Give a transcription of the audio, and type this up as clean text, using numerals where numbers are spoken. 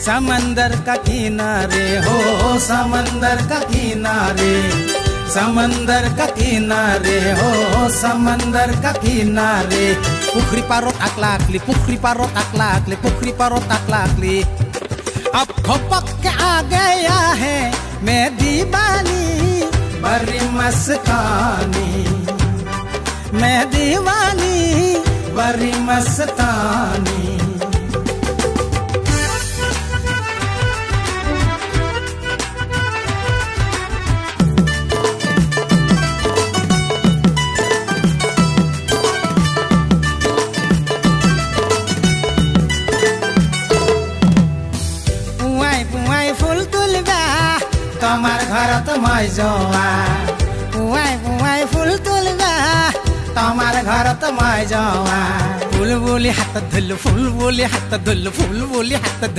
समंदर का किनारे हो, समंदर का किनारे, समंदर का किनारे हो, समंदर का किनारे। पुखरी पारोत अकलाकली, पुखरी पारोत अकलाकली, पुखरी पारोत अकलाकली। अब खपक के आ गया है मैं दीवानी, बड़ी मस्तानी, मैं दीवानी बड़ी मस्तानी। फूल तुलबा तमार घर त मै जवा, पुवाई फूल तुलबा तमार घर त मै जवा। फूल बोली हाथ धुल, फूल बोली हाथ धुल, फूल बोली हाथ धुल।